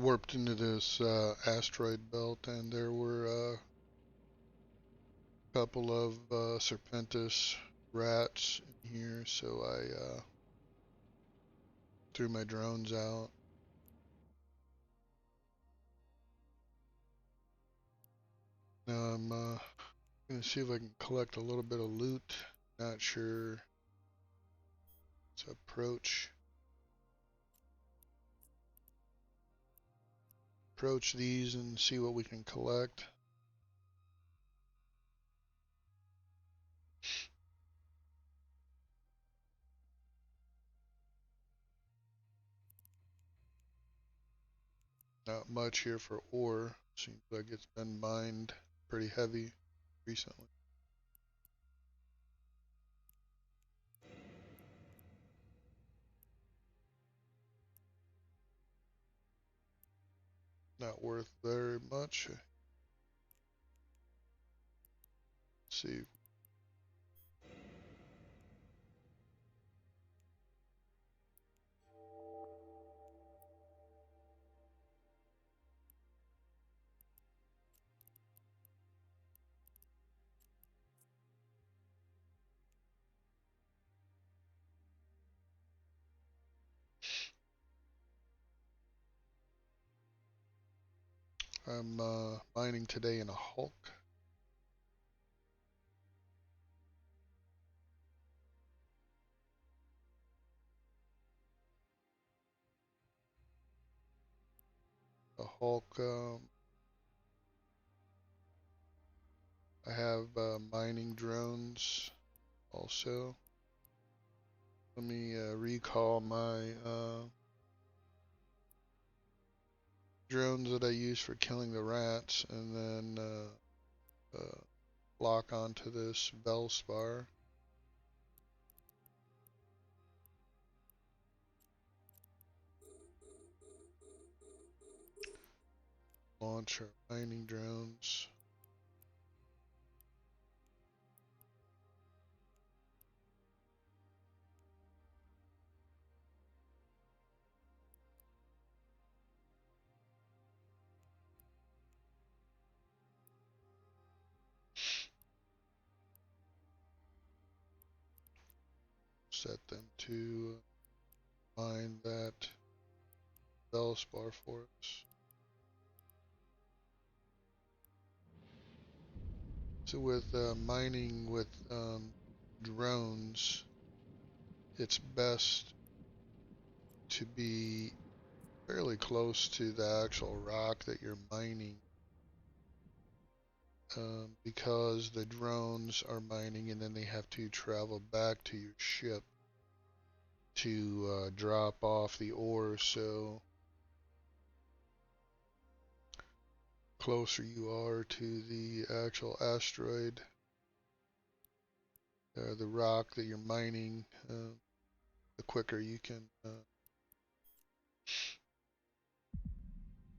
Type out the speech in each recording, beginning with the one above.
warped into this asteroid belt, and there were a couple of Serpentis rats in here, so I threw my drones out. Now I'm gonna see if I can collect a little bit of loot. Not sure. Let's approach these and see what we can collect. Not much here for ore. Seems like it's been mined pretty heavy recently. Not worth very much. Let's see. I'm mining today in a Hulk. A Hulk. I have mining drones also. Let me recall my drones that I use for killing the rats, and then lock onto this Velspar. Launch our mining drones. Set them to mine that Velspar for us. So with mining with drones, it's best to be fairly close to the actual rock that you're mining, because the drones are mining and then they have to travel back to your ship to drop off the ore. So closer you are to the actual asteroid, the rock that you're mining, the quicker you can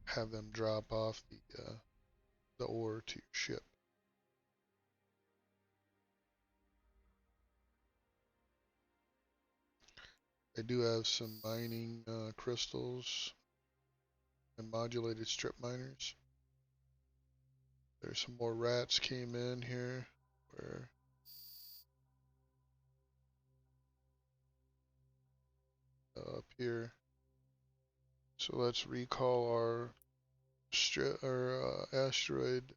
have them drop off the ore to your ship. I do have some mining crystals and modulated strip miners. There's some more rats came in here where up here. So let's recall our asteroid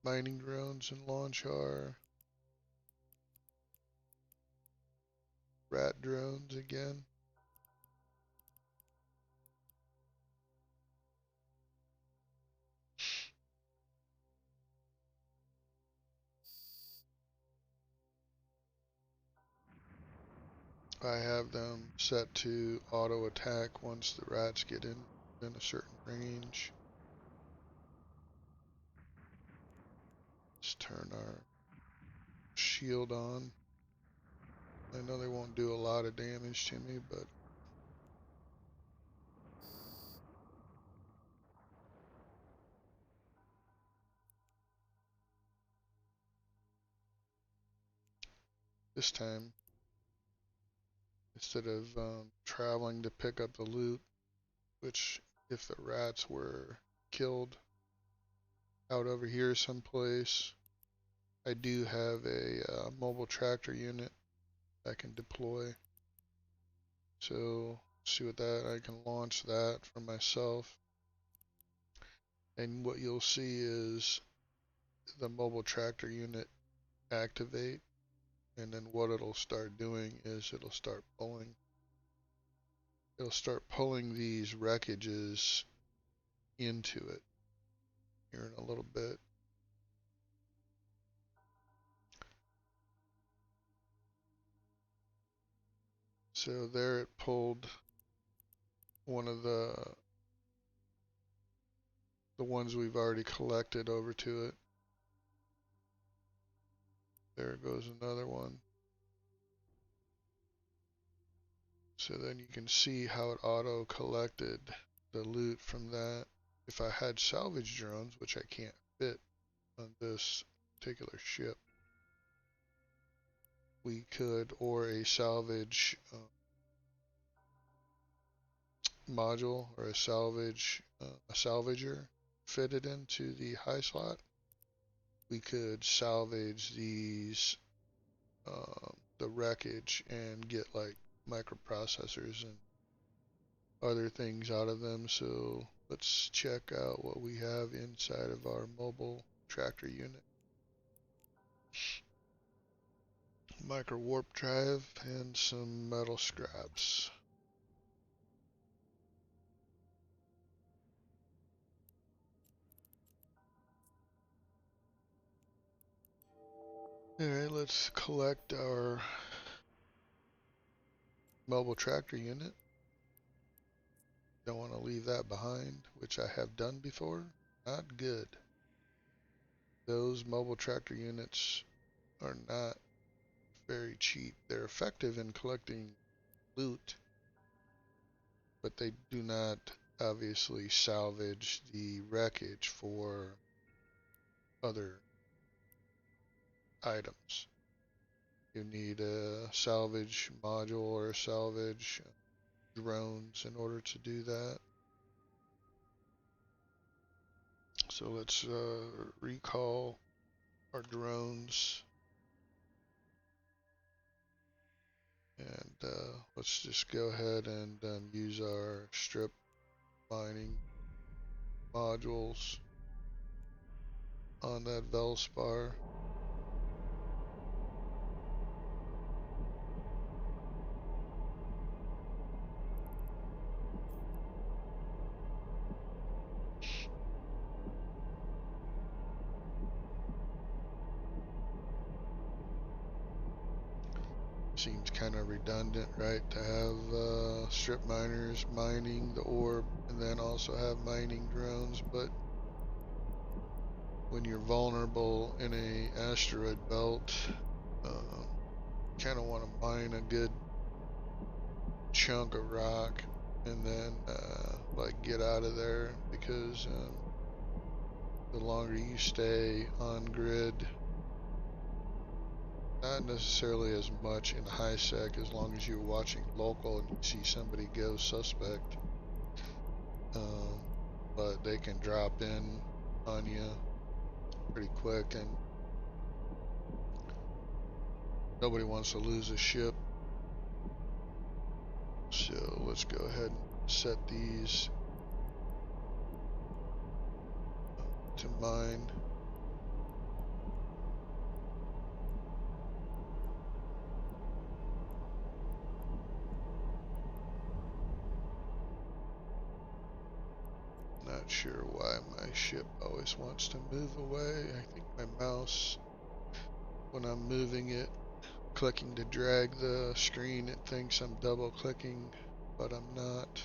mining drones and launch our rat drones again. I have them set to auto attack once the rats get in a certain range. Let's turn our shield on. I know they won't do a lot of damage to me, but this time, instead of traveling to pick up the loot, which if the rats were killed out over here someplace, I do have a mobile tractor unit I can deploy. So see what that, I can launch that for myself. And what you'll see is the mobile tractor unit activate, and then what it'll start doing is it'll start pulling these wreckages into it here in a little bit. So there it pulled one of the ones we've already collected over to it. There goes another one. So then you can see how it auto collected the loot from that. If I had salvage drones, which I can't fit on this particular ship, we could, or a salvage module or a salvager fitted into the high slot, we could salvage these the wreckage and get like microprocessors and other things out of them. So let's check out what we have inside of our mobile tractor unit. Micro warp drive and some metal scraps. Alright, let's collect our mobile tractor unit. Don't want to leave that behind, which I have done before. Not good. Those mobile tractor units are not very cheap. They're effective in collecting loot, but they do not obviously salvage the wreckage for other items. You need a salvage module or a salvage drones in order to do that. So let's recall our drones, and let's just go ahead and use our strip mining modules on that Velspar. Seems kind of redundant, right, to have strip miners mining the orb and then also have mining drones, but when you're vulnerable in a asteroid belt, kind of want to mine a good chunk of rock and then like get out of there, because the longer you stay on grid, not necessarily as much in high sec, as long as you're watching local and you see somebody go suspect, but they can drop in on you pretty quick, and nobody wants to lose a ship. So let's go ahead and set these to mine. Not sure why my ship always wants to move away. I think my mouse, when I'm moving it, clicking to drag the screen, it thinks I'm double clicking, but I'm not.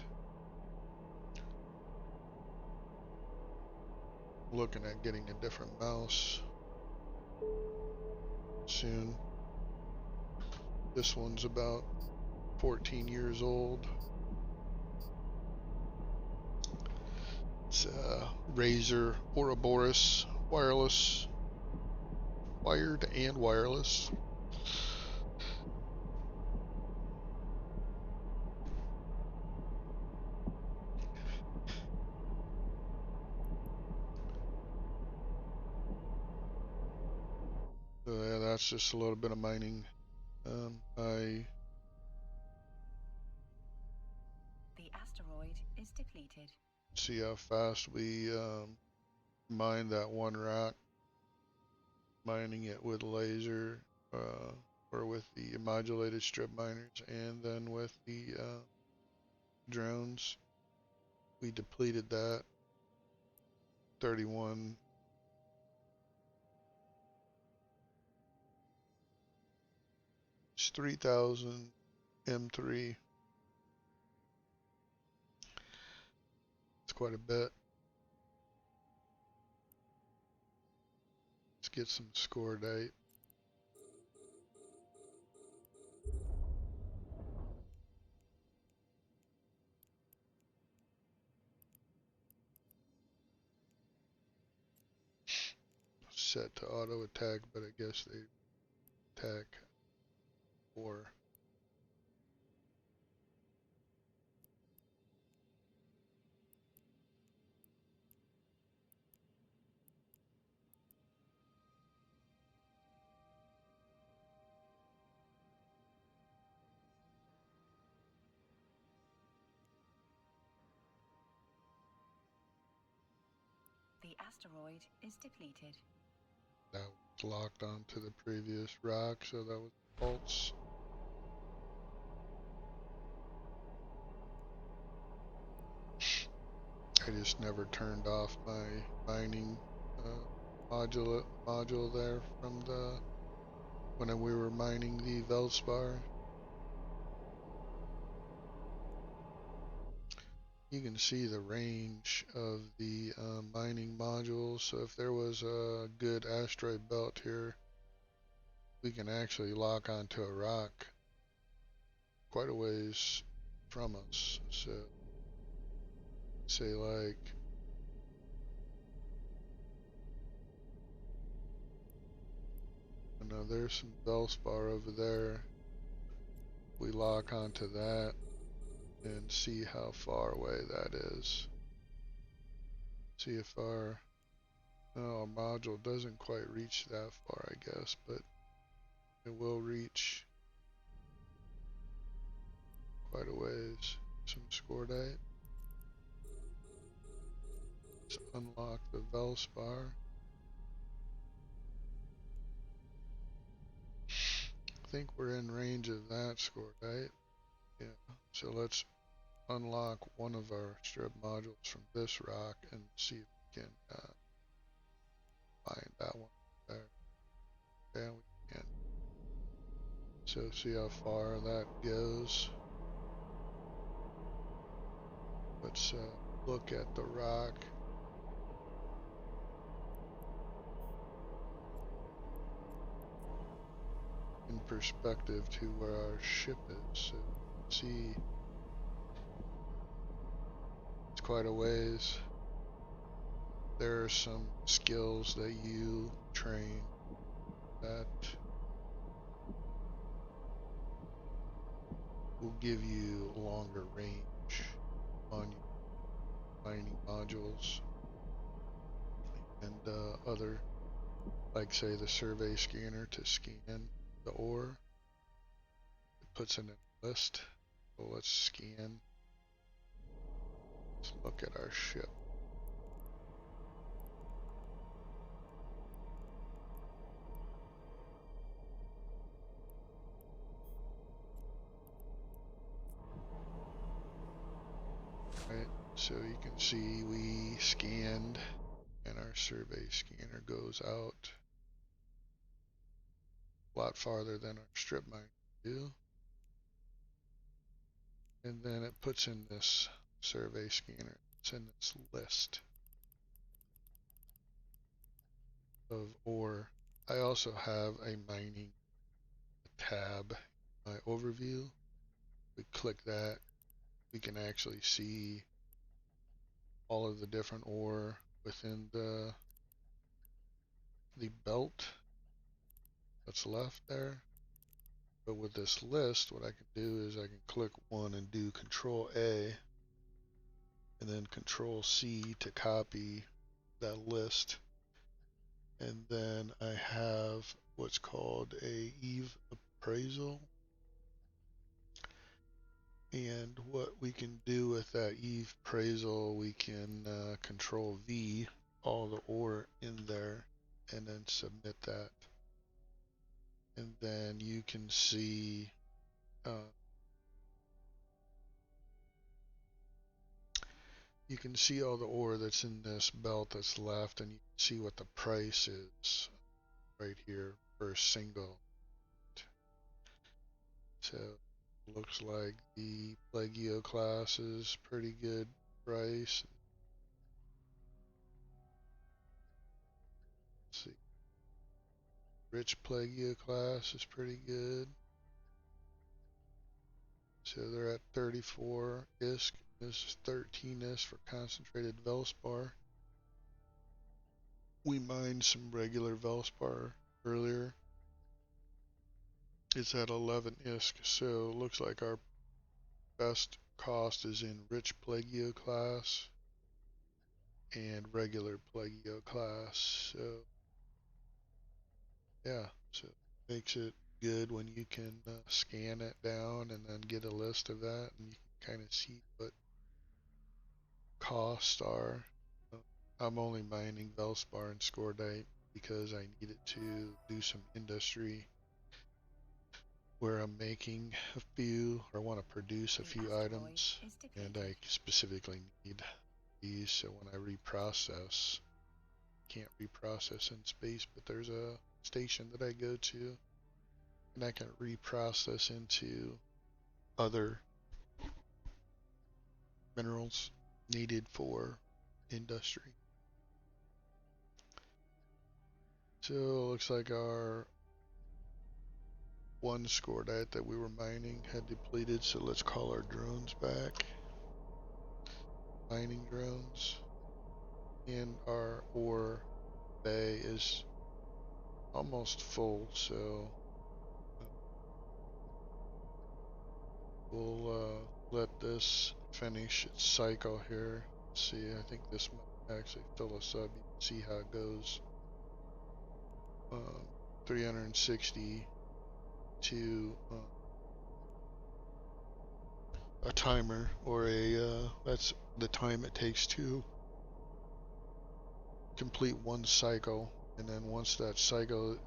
Looking at getting a different mouse soon. This one's about 14 years old. It's a Razer Ouroboros wireless, wired and wireless. that's just a little bit of mining. I The asteroid is depleted. see how fast we mine that one rock, mining it with laser or with the modulated strip miners, and then with the drones. We depleted that 31. It's 3,000 M3. It's quite a bit. Let's get some scordite. Set to auto attack, but I guess they attack or The asteroid is depleted. that was locked onto the previous rock, so that was false. I just never turned off my mining module there from the when we were mining the Veldspar. You can see the range of the mining modules. So if there was a good asteroid belt here, we can actually lock onto a rock quite a ways from us. So say like I know there's some Veldspar over there. We lock onto that and see how far away that is. See if our module doesn't quite reach that far, I guess, but it will reach quite a ways. Some scordite. Let's unlock the Veldspar. I think we're in range of that scordite. Yeah, so let's unlock one of our strip modules from this rock and see if we can find that one there. Yeah, we can. So see how far that goes. Let's look at the rock. In perspective to where our ship is. So see, it's quite a ways. There are some skills that you train that will give you longer range on your mining modules and other, like say the survey scanner to scan the ore. It puts in a list. So let's scan. Let's look at our ship. Right, so you can see we scanned and our survey scanner goes out a lot farther than our strip mine do. And then it puts in this survey scanner. It's in this list of ore. I also have a mining tab in my overview. We click that, we can actually see all of the different ore within the belt that's left there. But with this list, what I can do is I can click one and do Control A and then Control C to copy that list. And then I have what's called a Eve appraisal. And what we can do with that Eve appraisal, we can control V all the ore in there and then submit that. And then you can see all the ore that's in this belt that's left, and you can see what the price is right here for a single. So looks like the Plagio class is pretty good price. Let's see. Rich Plagio class is pretty good. So they're at 34 ISK. This is 13 ISK for concentrated Velspar. We mined some regular Velspar earlier. It's at 11 ISK, so it looks like our best cost is in Rich Plagio class and regular Plagio class. So yeah, so it makes it good when you can scan it down and then get a list of that, and you can kind of see what costs are. I'm only mining Velspar and Scordite because I need it to do some industry where I'm making a few, or want to produce a few items, and I specifically need these. So when I reprocess, can't reprocess in space, but there's a station that I go to, and I can reprocess into other minerals needed for industry. So it looks like our one Scordite that we were mining had depleted, so let's call our drones back. Mining drones. And our ore bay is almost full, so we'll let this finish its cycle here. Let's see, I think this might actually fill us up. You can see how it goes. 360 to a timer, or that's the time it takes to complete one cycle, and then once that cycle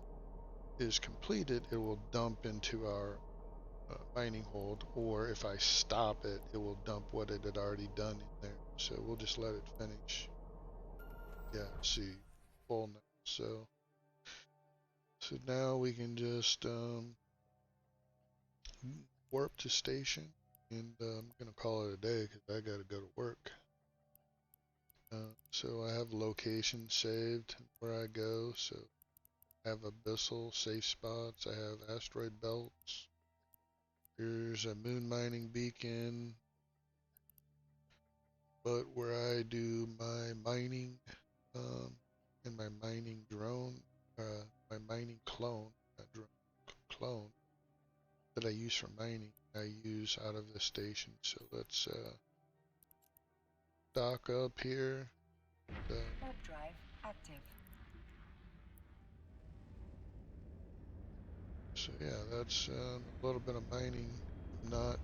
is completed, it will dump into our mining hold, or if I stop it, it will dump what it had already done in there. So we'll just let it finish. Yeah, see, full now. So now we can just warp to station, and I'm gonna call it a day because I gotta go to work. So I have location saved where I go. So I have abyssal safe spots. I have asteroid belts. Here's a moon mining beacon. But where I do my mining and my mining drone, my mining clone, clone that I use for mining, I use out of the station. So let's dock up here. Warp drive active. So yeah, that's a little bit of mining. Not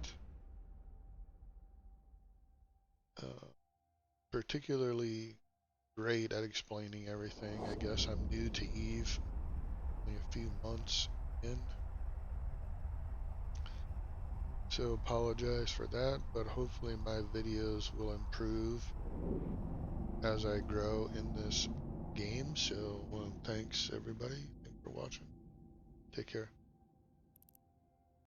particularly great at explaining everything. I guess I'm new to Eve, only a few months in. So apologize for that, but hopefully my videos will improve as I grow in this game. So thanks everybody. Thanks for watching. Take care.